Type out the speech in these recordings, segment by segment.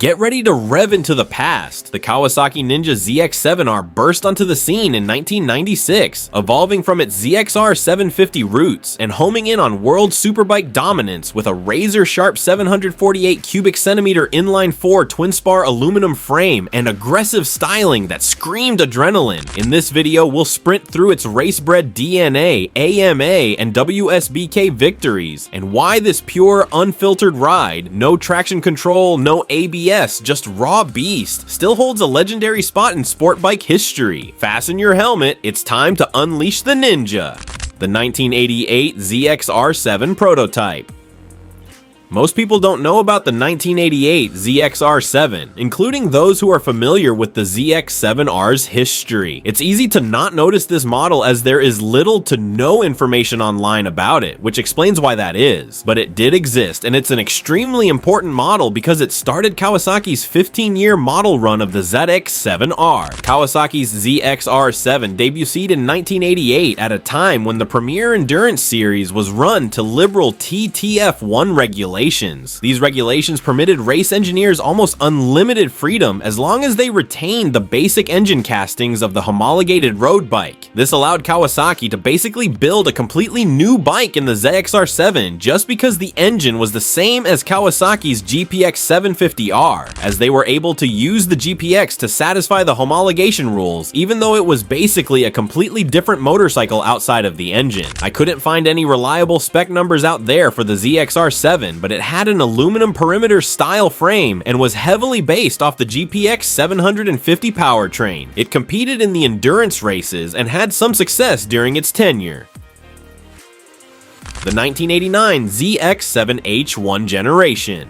Get ready to rev into the past. The Kawasaki Ninja ZX-7R burst onto the scene in 1996, evolving from its ZX-R 750 roots and homing in on world superbike dominance with a razor-sharp 748 cubic centimeter inline 4 twin-spar aluminum frame and aggressive styling that screamed adrenaline. In this video, we'll sprint through its race-bred DNA, AMA, and WSBK victories, and why this pure, unfiltered ride, no traction control, no ABS, just raw beast, still holds a legendary spot in sport bike history. Fasten your helmet, it's time to unleash the Ninja. The 1988 ZX-R7 prototype. Most people don't know about the 1988 ZX-R7, including those who are familiar with the ZX-7R's history. It's easy to not notice this model as there is little to no information online about it, which explains why that is. But it did exist, and it's an extremely important model because it started Kawasaki's 15-year model run of the ZX-7R. Kawasaki's ZX-R7 debuted in 1988 at a time when the Premier Endurance Series was run to liberal TTF1 regulations. These regulations permitted race engineers almost unlimited freedom as long as they retained the basic engine castings of the homologated road bike. This allowed Kawasaki to basically build a completely new bike in the ZX-R7 just because the engine was the same as Kawasaki's GPX 750R, as they were able to use the GPX to satisfy the homologation rules, even though it was basically a completely different motorcycle outside of the engine. I couldn't find any reliable spec numbers out there for the ZX-R7, but it had an aluminum perimeter style frame and was heavily based off the GPX 750 powertrain. It competed in the endurance races and had some success during its tenure. The 1989 ZX-7H1 generation.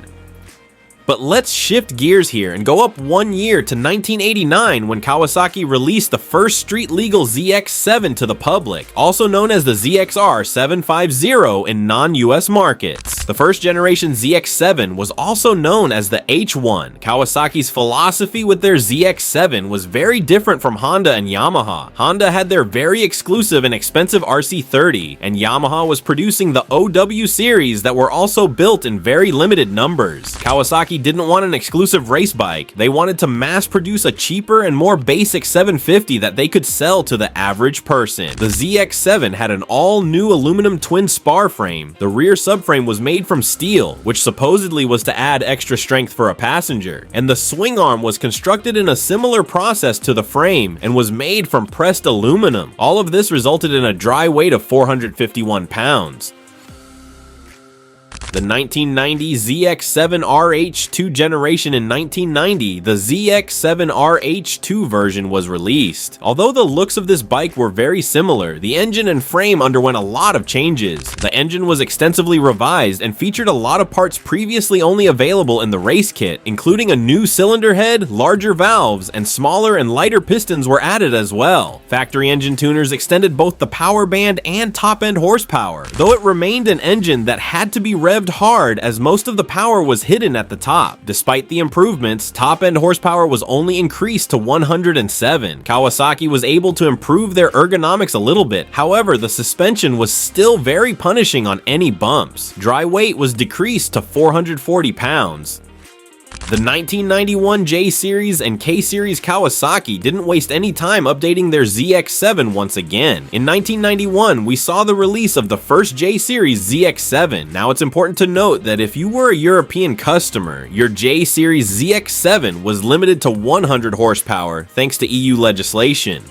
But let's shift gears here and go up 1 year to 1989 when Kawasaki released the first street-legal ZX-7 to the public, also known as the ZX-R 750 in non-US markets. The first generation ZX-7 was also known as the H1. Kawasaki's philosophy with their ZX-7 was very different from Honda and Yamaha. Honda had their very exclusive and expensive RC30, and Yamaha was producing the OW series that were also built in very limited numbers. Kawasaki didn't want an exclusive race bike. They wanted to mass produce a cheaper and more basic 750 that they could sell to the average person. The ZX-7 had an all-new aluminum twin spar frame. The rear subframe was made from steel, which supposedly was to add extra strength for a passenger, and the swing arm was constructed in a similar process to the frame and was made from pressed aluminum. All of this resulted in a dry weight of 451 pounds. The 1990 ZX-7RH2 generation. In 1990, the ZX-7RH2 version was released. Although the looks of this bike were very similar, the engine and frame underwent a lot of changes. The engine was extensively revised and featured a lot of parts previously only available in the race kit, including a new cylinder head, larger valves, and smaller and lighter pistons were added as well. Factory engine tuners extended both the power band and top-end horsepower, though it remained an engine that had to be revved hard as most of the power was hidden at the top. Despite the improvements, top-end horsepower was only increased to 107. Kawasaki was able to improve their ergonomics a little bit. However, the suspension was still very punishing on any bumps. Dry weight was decreased to 440 pounds. The 1991 J-Series and K-Series Kawasaki didn't waste any time updating their ZX-7 once again. In 1991, we saw the release of the first J-Series ZX-7. Now it's important to note that if you were a European customer, your J-Series ZX-7 was limited to 100 horsepower thanks to EU legislation.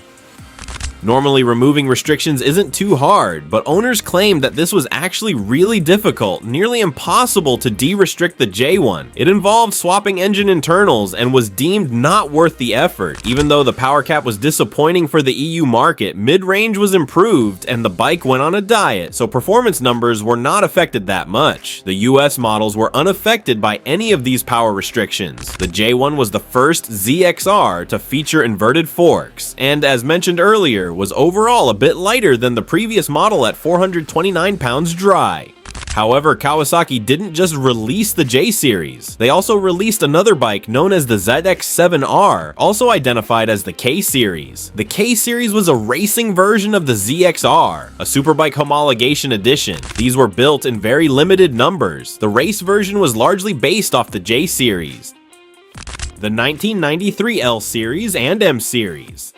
Normally, removing restrictions isn't too hard, but owners claimed that this was actually really difficult, nearly impossible to de-restrict the J1. It involved swapping engine internals and was deemed not worth the effort. Even though the power cap was disappointing for the EU market, mid-range was improved and the bike went on a diet, so performance numbers were not affected that much. The US models were unaffected by any of these power restrictions. The J1 was the first ZX-R to feature inverted forks, and as mentioned earlier, was overall a bit lighter than the previous model at 429 pounds dry. However, Kawasaki didn't just release the J-Series. They also released another bike known as the ZX-7R, also identified as the K-Series. The K-Series was a racing version of the ZX-R, a Superbike Homologation edition. These were built in very limited numbers. The race version was largely based off the J-Series. the 1993 L Series and M Series.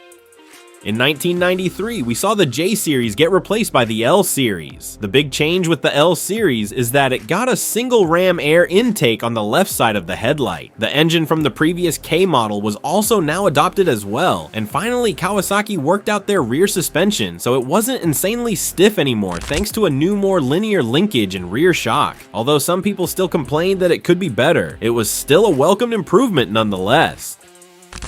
In 1993, we saw the J Series get replaced by the L Series. The big change with the L Series is that it got a single ram air intake on the left side of the headlight. The engine from the previous K model was also now adopted as well, and finally Kawasaki worked out their rear suspension so it wasn't insanely stiff anymore thanks to a new more linear linkage and rear shock. Although some people still complained that it could be better, it was still a welcomed improvement nonetheless.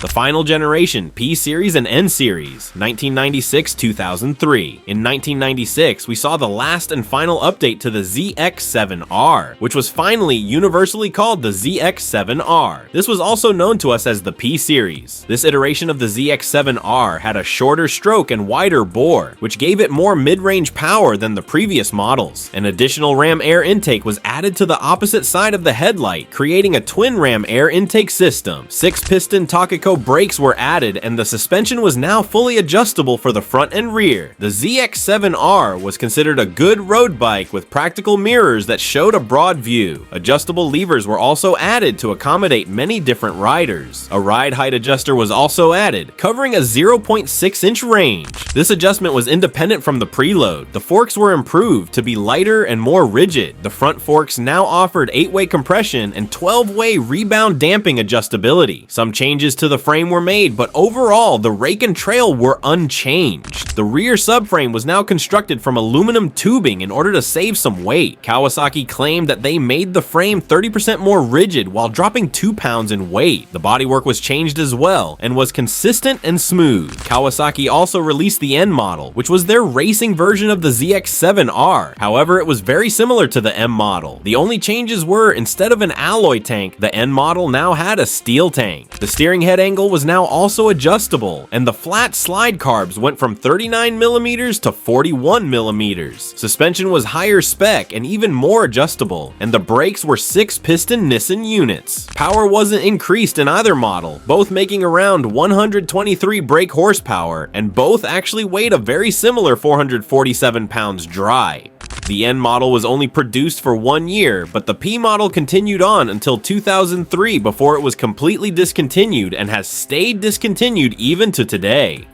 The final generation, P Series and N Series, 1996-2003. In 1996, we saw the last and final update to the ZX7R, which was finally universally called the ZX7R. This was also known to us as the P Series. This iteration of the ZX7R had a shorter stroke and wider bore, which gave it more mid-range power than the previous models. An additional ram air intake was added to the opposite side of the headlight, creating a twin ram air intake system. 6-piston Tokico brakes were added, and the suspension was now fully adjustable for the front and rear. The ZX7R was considered a good road bike with practical mirrors that showed a broad view. Adjustable levers were also added to accommodate many different riders. A ride height adjuster was also added, covering a 0.6-inch range. This adjustment was independent from the preload. The forks were improved to be lighter and more rigid. The front forks now offered 8-way compression and 12-way rebound damping adjustability. Some changes to the frame were made, but overall, the rake and trail were unchanged. The rear subframe was now constructed from aluminum tubing in order to save some weight. Kawasaki claimed that they made the frame 30% more rigid while dropping 2 pounds in weight. The bodywork was changed as well and was consistent and smooth. Kawasaki also released the N model, which was their racing version of the ZX7R. However, it was very similar to the M model. The only changes were, instead of an alloy tank, the N model now had a steel tank. The steering head angle was now also adjustable, and the flat slide carbs went from 39mm to 41mm. Suspension was higher spec and even more adjustable, and the brakes were 6-piston Nissan units. Power wasn't increased in either model, both making around 123 brake horsepower, and both actually weighed a very similar 447 pounds dry. The N model was only produced for 1 year, but the P model continued on until 2003 before it was completely discontinued and has stayed discontinued even to today.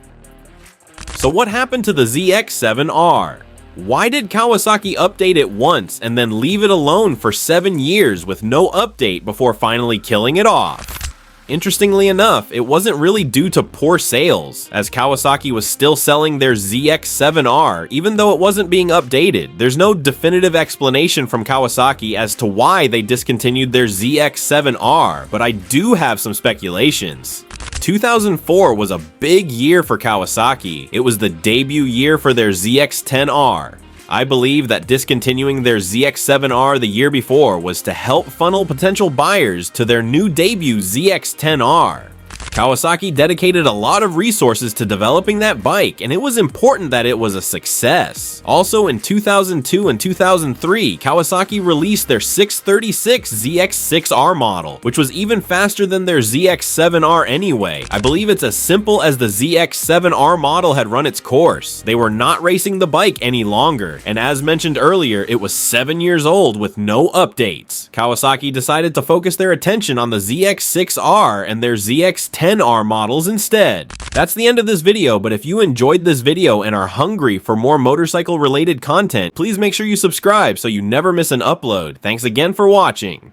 So what happened to the ZX7R? Why did Kawasaki update it once and then leave it alone for 7 years with no update before finally killing it off? Interestingly enough, it wasn't really due to poor sales, as Kawasaki was still selling their ZX7R even though it wasn't being updated. There's no definitive explanation from Kawasaki as to why they discontinued their ZX7R, but I do have some speculations. 2004 was a big year for Kawasaki. It was the debut year for their ZX10R. I believe that discontinuing their ZX7R the year before was to help funnel potential buyers to their new debut ZX10R. Kawasaki dedicated a lot of resources to developing that bike, and it was important that it was a success. Also, in 2002 and 2003, Kawasaki released their 636 ZX6R model, which was even faster than their ZX7R anyway. I believe it's as simple as the ZX7R model had run its course. They were not racing the bike any longer, and as mentioned earlier, it was 7 years old with no updates. Kawasaki decided to focus their attention on the ZX6R and their ZX10R models instead. That's the end of this video, but if you enjoyed this video and are hungry for more motorcycle related content, please make sure you subscribe so you never miss an upload. Thanks again for watching.